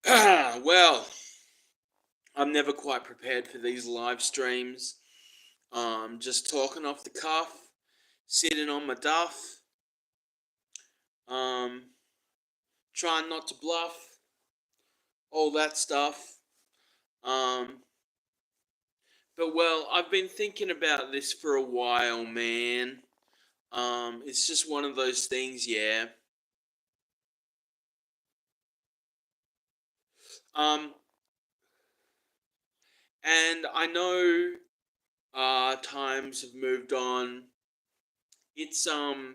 Well, I'm never quite prepared for these live streams. Just talking off the cuff, sitting on my duff, um, trying not to bluff, all that stuff. Um, but well, I've been thinking about this for a while, man. It's just one of those things, yeah. Um, and I know times have moved on. It's 30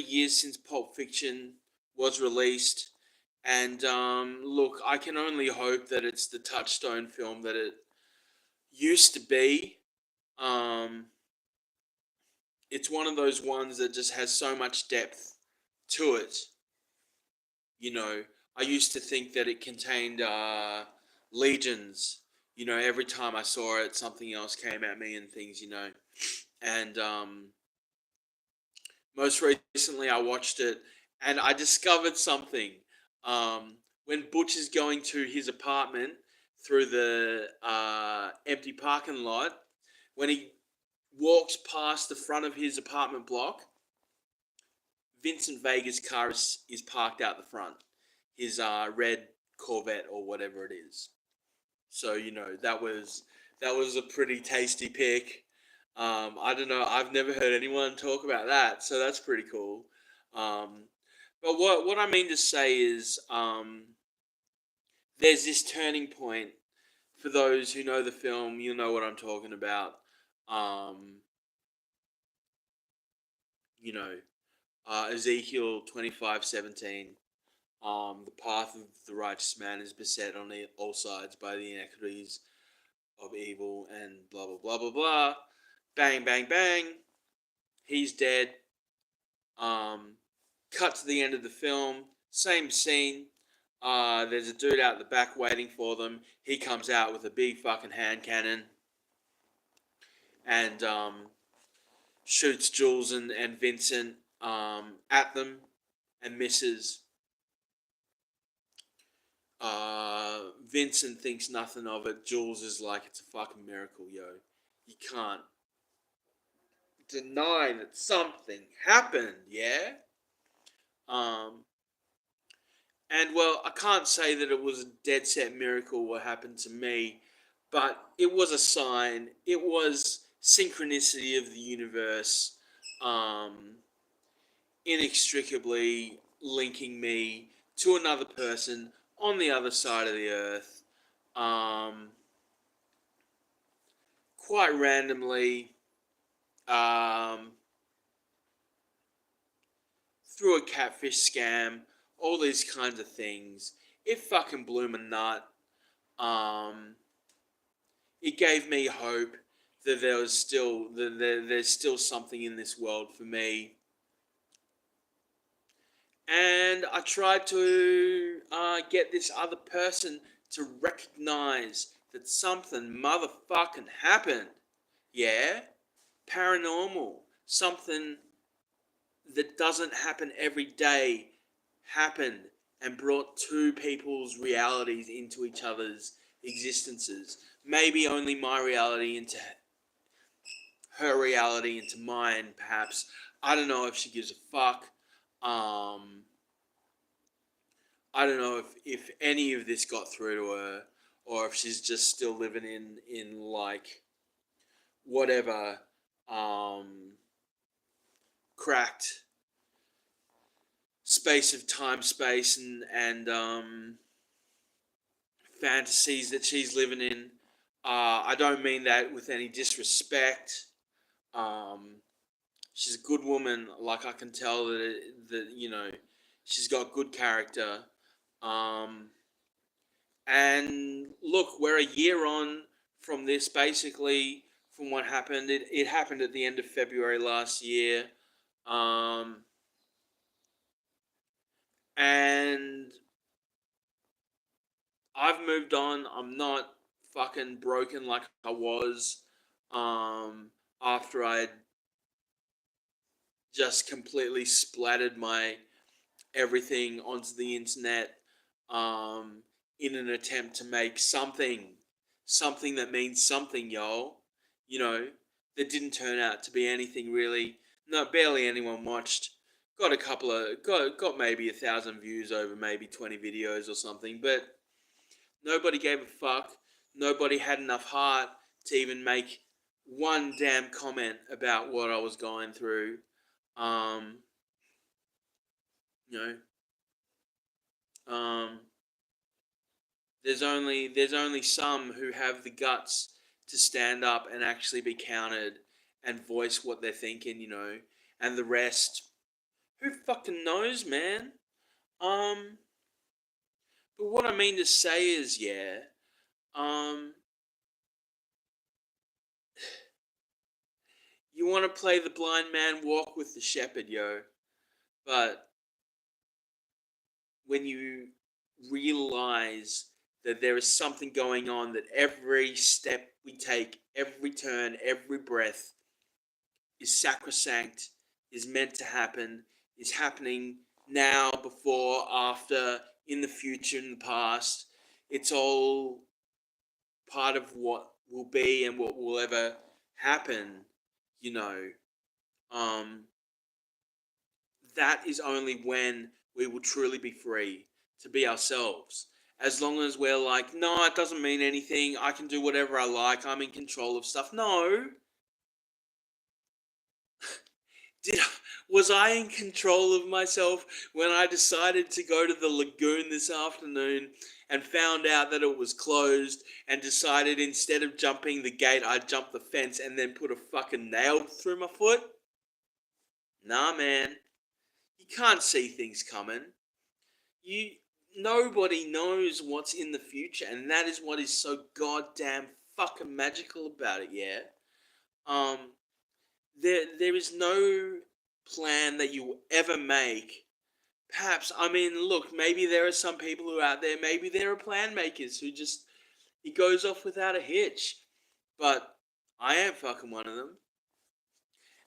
years since Pulp Fiction was released. And look, I can only hope that it's the touchstone film that it used to be. Um, it's one of those ones that just has so much depth to it. You know, I used to think that it contained legions. You know, every time I saw it, something else came at me and things, And most recently, I watched it and I discovered something. When Butch is going to his apartment through the empty parking lot, when he walks past the front of his apartment block, Vincent Vega's car is parked out the front, his red Corvette or whatever it is. So that was a pretty tasty pick. I don't know. I've never heard anyone talk about that, so that's pretty cool. Um, but what I mean to say is, there's this turning point for those who know the film. You know what I'm talking about. Um, you know, Ezekiel 25:17. The path of the righteous man is beset on all sides by the inequities of evil and blah blah blah blah blah. Bang bang bang. He's dead. Um, cut to the end of the film. Same scene. There's a dude out the back waiting for them. He comes out with a big fucking hand cannon and shoots Jules and Vincent at them and misses. Vincent thinks nothing of it. Jules is like, it's a fucking miracle, yo. You can't deny that something happened, yeah? Um, and well, I can't say that it was a dead set miracle what happened to me, but it was a sign. It was synchronicity of the universe, um, inextricably linking me to another person on the other side of the earth. Um, Quite randomly, um, through a catfish scam, all these kinds of things. It fucking blew my nut. Um, it gave me hope that there's still something in this world for me. And I tried to get this other person to recognize that something motherfucking happened. Yeah, paranormal, something that doesn't happen every day happened and brought two people's realities into each other's existences. Maybe only my reality into her reality into mine, perhaps. I don't know if she gives a fuck. Um, I don't know if any of this got through to her or if she's just still living in like whatever cracked space of time, space, and fantasies that she's living in. I don't mean that with any disrespect. Um, she's a good woman. Like I can tell that she's got good character. Um, and look, we're a year on from this. Basically, from what happened, it happened at the end of February last year. Um, and I've moved on. I'm not fucking broken like I was after I just completely splattered my everything onto the internet. um, in an attempt to make something that means something, y'all. You know, that didn't turn out to be anything really. No, barely anyone watched. Got maybe 1,000 views over maybe 20 videos or something, but nobody gave a fuck. Nobody had enough heart to even make one damn comment about what I was going through. Um, you know, there's only some who have the guts to stand up and actually be counted and voice what they're thinking, and the rest, who fucking knows, man? Um, but what I mean to say is, yeah, um, you want to play the blind man walk with the shepherd, yo, but when you realize that there is something going on, that every step we take, every turn, every breath is sacrosanct, is meant to happen, is happening now, before, after, in the future, in the past. It's all part of what will be and what will ever happen, you know. Um, that is only when we will truly be free to be ourselves. As long as we're like, no, it doesn't mean anything. I can do whatever I like. I'm in control of stuff. No, did was I in control of myself when I decided to go to the lagoon this afternoon and found out that it was closed and decided instead of jumping the gate I'd jump the fence and then put a fucking nail through my foot? Nah, man. You can't see things coming. You Nobody knows what's in the future, and that is what is so goddamn fucking magical about it, yeah? Um there is no plan that you will ever make. Perhaps, I mean, look, maybe there are some people who are out there, maybe there are plan makers who just, it goes off without a hitch. But I ain't fucking one of them.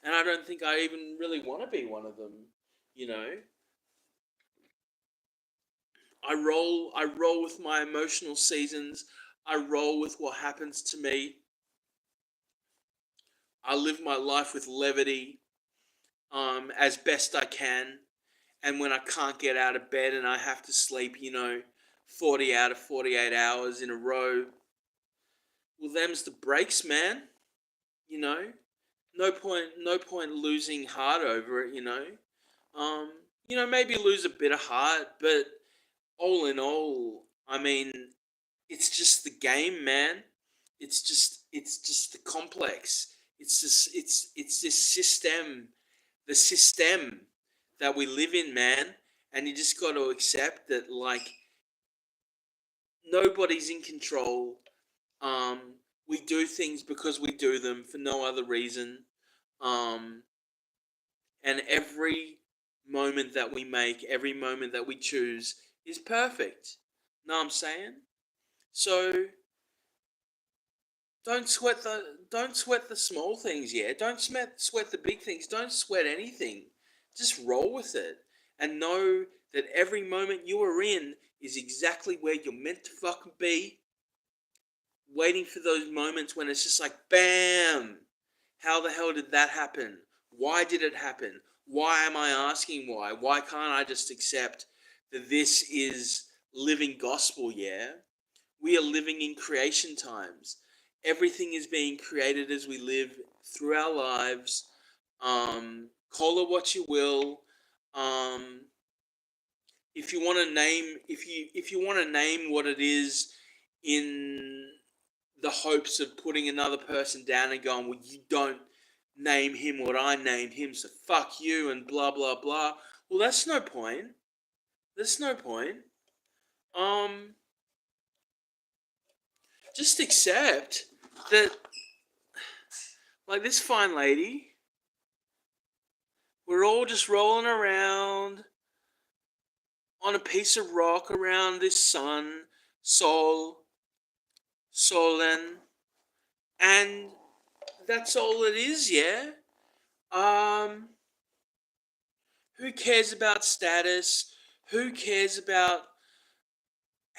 And I don't think I even really want to be one of them, you know? I roll with my emotional seasons. I roll with what happens to me. I live my life with levity, as best I can. And when I can't get out of bed and I have to sleep, 40 out of 48 hours in a row, well, them's the breaks, man. You know, no point losing heart over it. Um, maybe lose a bit of heart, but all in all, I mean, it's just the game, man. It's just the complex. It's this system, the system that we live in, man. And you just got to accept that, like, nobody's in control. Um, we do things because we do them for no other reason. Um, and every moment that we make, every moment that we choose is perfect. Know what I'm saying? So don't sweat the small things, yeah. Don't sweat the big things. Don't sweat anything. Just roll with it and know that every moment you are in is exactly where you're meant to fucking be, waiting for those moments when it's just like, bam, how the hell did that happen? Why did it happen? Why am I asking why? Why can't I just accept that this is living gospel, yeah? We are living in creation times. Everything is being created as we live through our lives. Call it what you will. Um, if you want to name what it is, in the hopes of putting another person down and going, well, you don't name him what I named him, so fuck you and blah blah blah. Well, that's no point. That's no point. Um, just accept that, like, this fine lady, we're all just rolling around on a piece of rock around this sun, Sol, Solen, and that's all it is, yeah? Um, who cares about status? Who cares about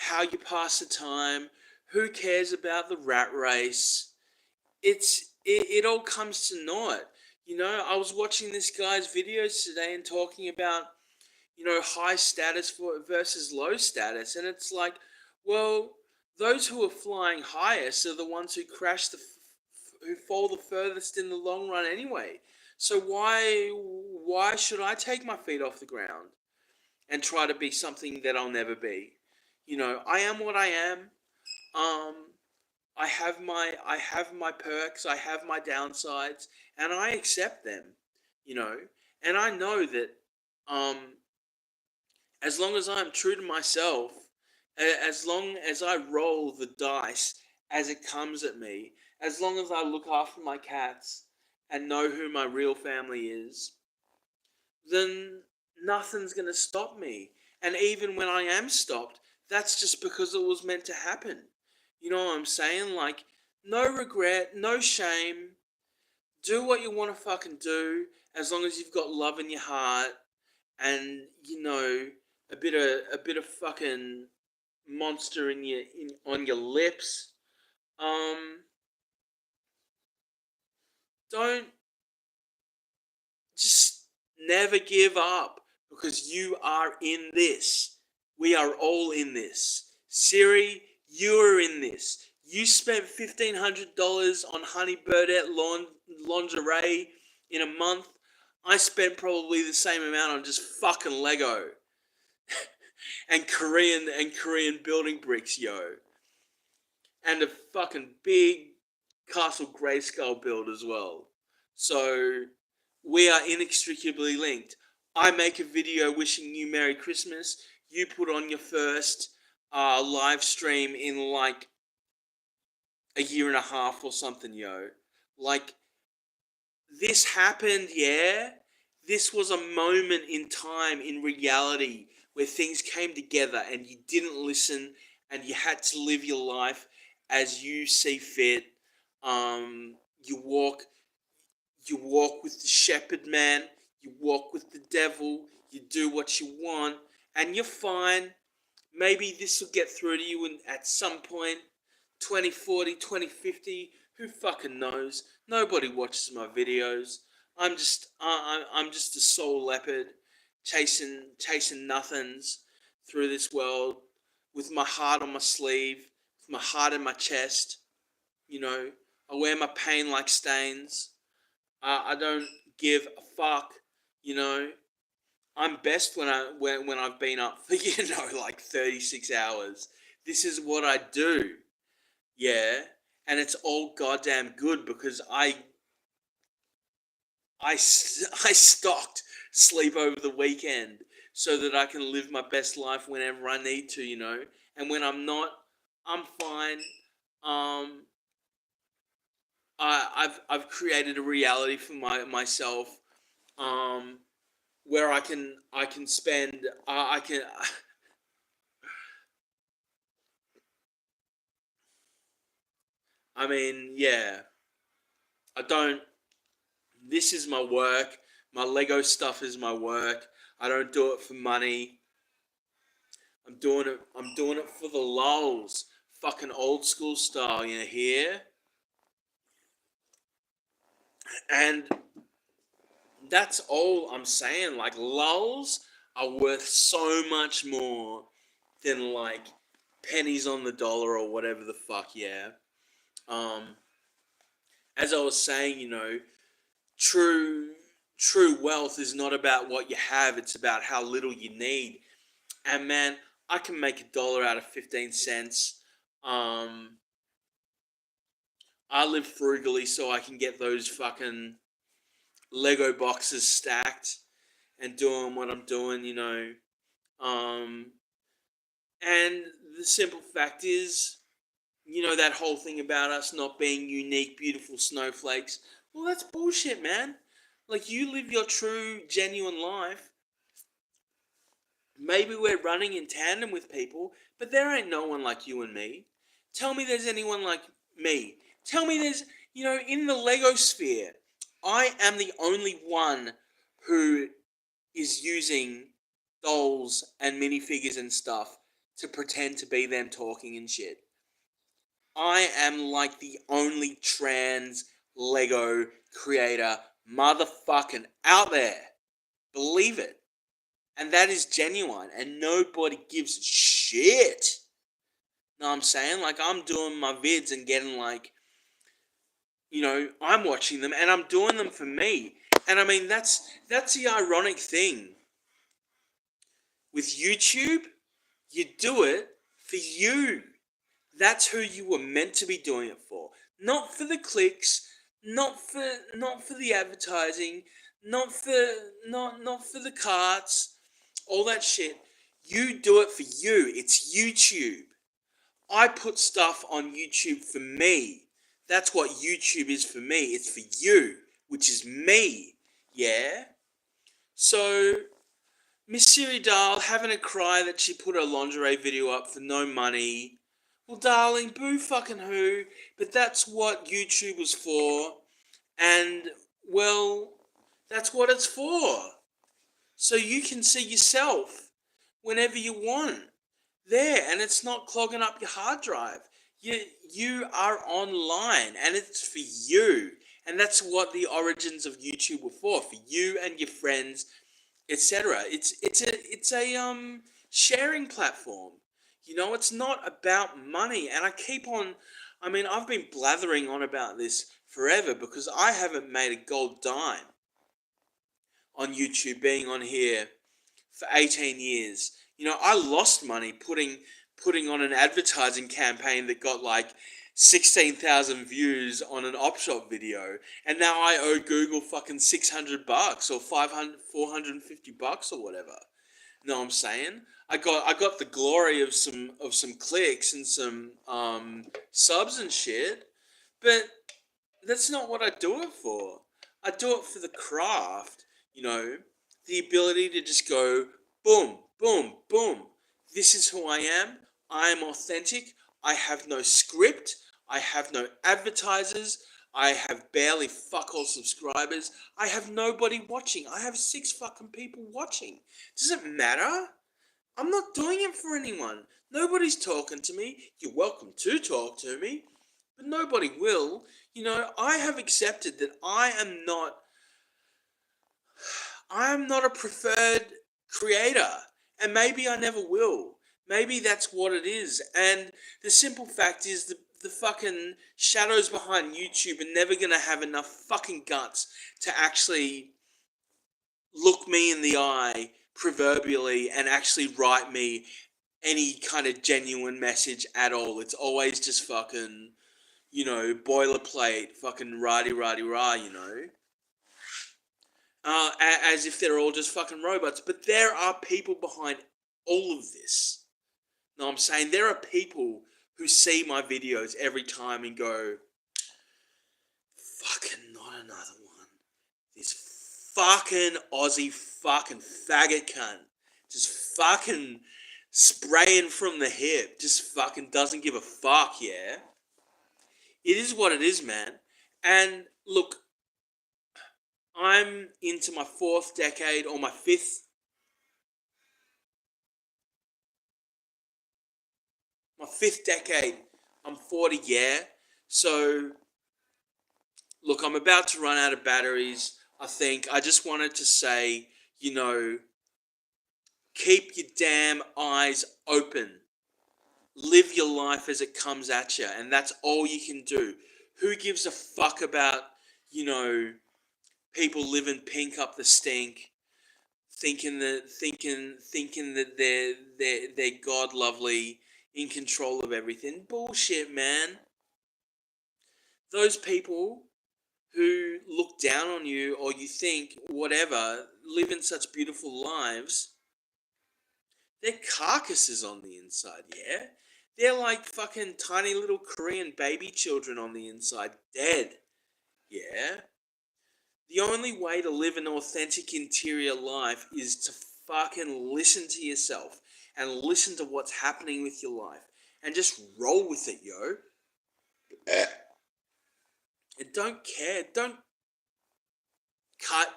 how you pass the time, who cares about the rat race. It all comes to naught. I was watching this guy's videos today and talking about high status versus low status, and it's like, well, those who are flying highest are the ones who who fall the furthest in the long run anyway. So why should I take my feet off the ground and try to be something that I'll never be? I am what I am. Um, I have my perks, I have my downsides, and I accept them. You know, and I know that um, as long as I'm true to myself, as long as I roll the dice as it comes at me, as long as I look after my cats and know who my real family is, then nothing's going to stop me. And even when I am stopped, that's just because it was meant to happen. You know what I'm saying? Like, no regret, no shame. Do what you want to fucking do as long as you've got love in your heart and a bit of fucking monster on your lips. Um, don't just never give up because you are in this. We are all in this. Siri, you are in this. You spent $1,500 on Honey Birdette lingerie in a month. I spent probably the same amount on just fucking Lego and Korean building bricks, yo, and a fucking big Castle Grayskull build as well. So we are inextricably linked. I make a video wishing you Merry Christmas. You put on your first live stream in like a year and a half or something, yo. Like, this happened, yeah. This was a moment in time, in reality, where things came together and you didn't listen and you had to live your life as you see fit. You walk with the shepherd man, you walk with the devil, you do what you want, and you're fine. Maybe this will get through to you at some point, 2040, 2050. Who fucking knows? Nobody watches my videos. I'm just a soul leopard chasing nothings through this world with my heart on my sleeve, with my heart in my chest. You know, I wear my pain like stains. I don't give a fuck. You know, I'm best when I've been up for like 36 hours. This is what I do. Yeah, and it's all goddamn good because I stocked sleep over the weekend so that I can live my best life whenever I need to. And when I'm not, I'm fine. Um, I've created a reality for myself. Um, where I can spend I can I mean, yeah. I don't This is my work. My Lego stuff is my work. I don't do it for money. I'm doing it for the lulz. Fucking old school style, here. And that's all I'm saying. Like, lulz are worth so much more than like pennies on the dollar or whatever the fuck, yeah. Um, as I was saying, true true wealth is not about what you have, it's about how little you need. And man, I can make $1 out of 15 cents. um I live frugally so I can get those fucking Lego boxes stacked and doing what I'm doing. um and the simple fact is, that whole thing about us not being unique, beautiful snowflakes. Well, that's bullshit, man. Like, you live your true, genuine life. Maybe we're running in tandem with people, but there ain't no one like you and me. Tell me there's anyone like me. Tell me in the Lego sphere, I am the only one who is using dolls and minifigures and stuff to pretend to be them talking and shit. I am like the only trans Lego creator motherfucking out there. Believe it. And that is genuine. And nobody gives a shit. Know what I'm saying? Like, I'm doing my vids and getting like, I'm watching them and I'm doing them for me. And I mean, that's the ironic thing. With YouTube, you do it for you. That's who you were meant to be doing it for. Not for the clicks, not for the advertising, not for the carts, all that shit. You do it for you. It's YouTube. I put stuff on YouTube for me. That's what YouTube is for me. It's for you, which is me. Yeah? So, Miss Siri Dahl having a cry that she put her lingerie video up for no money. Well, darling, boo fucking who? But that's what YouTube was for. And, well, that's what it's for. So you can see yourself whenever you want. There, and it's not clogging up your hard drive. You are online, and it's for you. And that's what the origins of YouTube were for you and your friends, etc. It's a sharing platform. It's not about money. And I've been blathering on about this forever because I haven't made a gold dime on YouTube being on here for 18 years. I lost money putting on an advertising campaign that got like 16,000 views on an op shop video, and now I owe Google fucking $600 or 500, $450 or whatever. You know what I'm saying? I got the glory of some clicks and some subs and shit, but that's not what I do it for. I do it for the craft, the ability to just go boom, boom, boom. This is who I am. I am authentic. I have no script. I have no advertisers. I have barely fuck all subscribers. I have nobody watching. I have 6 fucking people watching. Does it matter? I'm not doing it for anyone. Nobody's talking to me. You're welcome to talk to me, but nobody will. I have accepted that I am not a preferred creator, and maybe I never will. Maybe that's what it is. And the simple fact is the fucking shadows behind YouTube are never going to have enough fucking guts to actually look me in the eye proverbially and actually write me any kind of genuine message at all. It's always just fucking, boilerplate, fucking rah-de-rah-de-rah, as if they're all just fucking robots. But there are people behind all of this. Know what I'm saying? There are people who see my videos every time and go, fucking not another one. This fucking Aussie fucking faggot cunt. Just fucking spraying from the hip. Just fucking doesn't give a fuck, yeah? It is what it is, man. And look, I'm into my 4th decade or my 5th. My 5th decade. I'm 40, yeah. So, look, I'm about to run out of batteries. I think I just wanted to say, keep your damn eyes open. Live your life as it comes at you, and that's all you can do. Who gives a fuck about, people living pink up the stink, thinking that they're God lovely, in control of everything? Bullshit, man. Those people who look down on you or you think whatever, living such beautiful lives, they're carcasses on the inside, yeah? They're like fucking tiny little Korean baby children on the inside, dead, yeah? The only way to live an authentic interior life is to fucking listen to yourself and listen to what's happening with your life and just roll with it, yo. And don't care. Don't cut.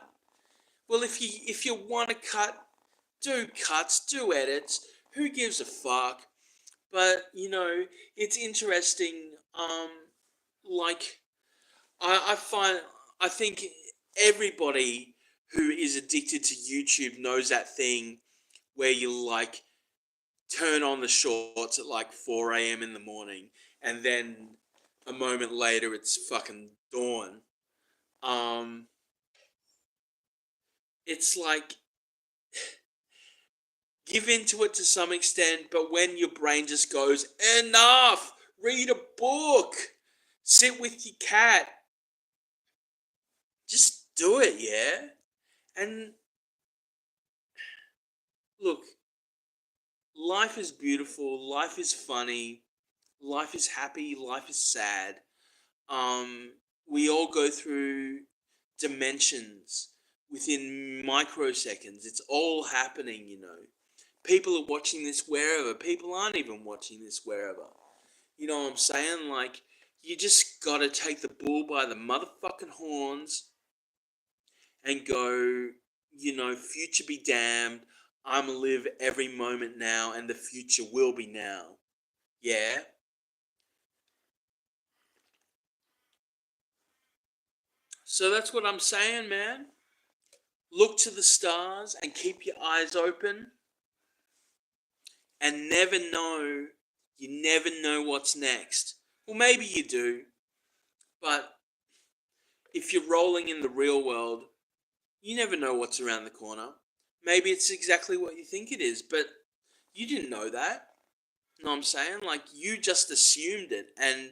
Well, if you want to cut, do cuts, do edits. Who gives a fuck? But it's interesting. Like I find I think everybody who is addicted to YouTube knows that thing where you like turn on the shorts at like 4 a.m. in the morning, and then a moment later it's fucking dawn. Um, it's like give into it to some extent, but when your brain just goes, enough, read a book, sit with your cat, just do it, yeah? And look, life is beautiful, life is funny, life is happy, life is sad. Um, we all go through dimensions within microseconds. It's all happening. People are watching this wherever. People aren't even watching this wherever. You know what I'm saying? Like, you just gotta take the bull by the motherfucking horns and go, future be damned. I'm live every moment now, and the future will be now. Yeah? So that's what I'm saying, man. Look to the stars and keep your eyes open and you never know what's next. Well, maybe you do, but if you're rolling in the real world, you never know what's around the corner. Maybe it's exactly what you think it is, but you didn't know that. You know what I'm saying? Like, you just assumed it and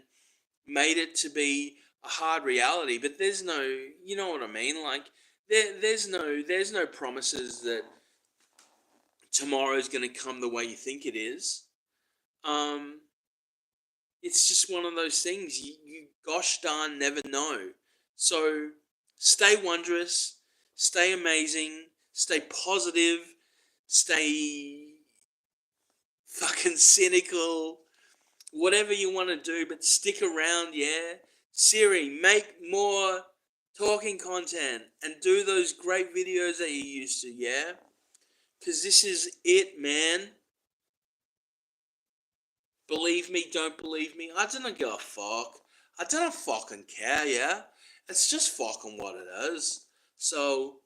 made it to be a hard reality, but there's no, you know what I mean? Like, there's no promises that tomorrow's going to come the way you think it is. Um, it's just one of those things you gosh darn never know. So stay wondrous, stay amazing, stay positive, stay fucking cynical, whatever you want to do, but stick around, yeah? Siri, make more talking content and do those great videos that you used to, yeah? Because this is it, man. Believe me, don't believe me. I don't give a fuck. I don't fucking care, yeah? It's just fucking what it is. So,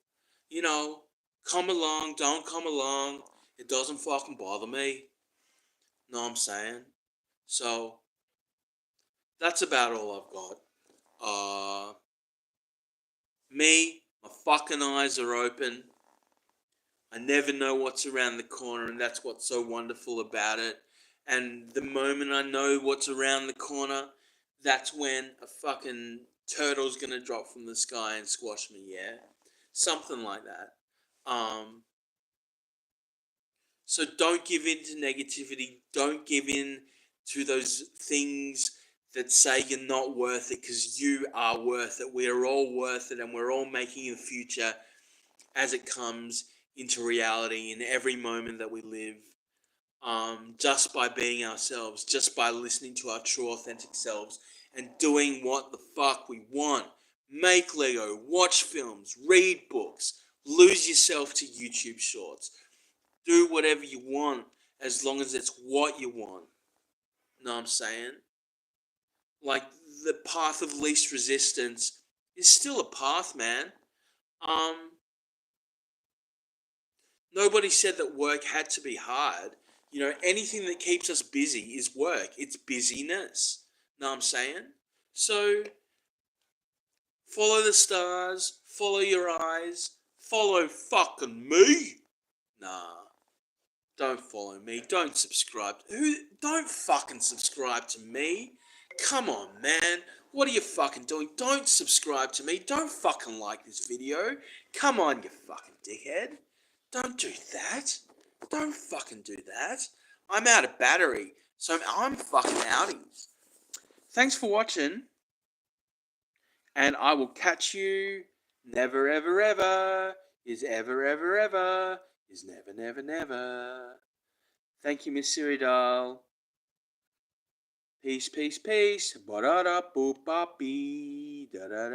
you know, come along, don't come along. It doesn't fucking bother me. Know what I'm saying? So, that's about all I've got. Me, my fucking eyes are open. I never know what's around the corner, and that's what's so wonderful about it. And the moment I know what's around the corner, that's when a fucking turtle's gonna drop from the sky and squash me, yeah? Something like that. So don't give in to negativity. Don't give in to those things that say you're not worth it, because you are worth it. We are all worth it, and we're all making the future as it comes into reality in every moment that we live, just by being ourselves, just by listening to our true, authentic selves and doing what the fuck we want. Make Lego, watch films, read books, lose yourself to YouTube shorts. Do whatever you want as long as it's what you want. Know what I'm saying? Like, the path of least resistance is still a path, man. Um, Nobody said that work had to be hard. Anything that keeps us busy is work. It's busyness. Know what I'm saying? So follow the stars, follow your eyes, follow fucking me. Nah, don't follow me. Don't subscribe. Don't fucking subscribe to me. Come on, man. What are you fucking doing? Don't subscribe to me. Don't fucking like this video. Come on, you fucking dickhead. Don't do that. Don't fucking do that. I'm out of battery, so I'm fucking outies. Thanks for watching, and I will catch you. Never, ever, ever is ever, ever, ever is never, never, never. Thank you, Miss Siridal. Peace, peace, peace. Ba da da boop bop bee. Da da da.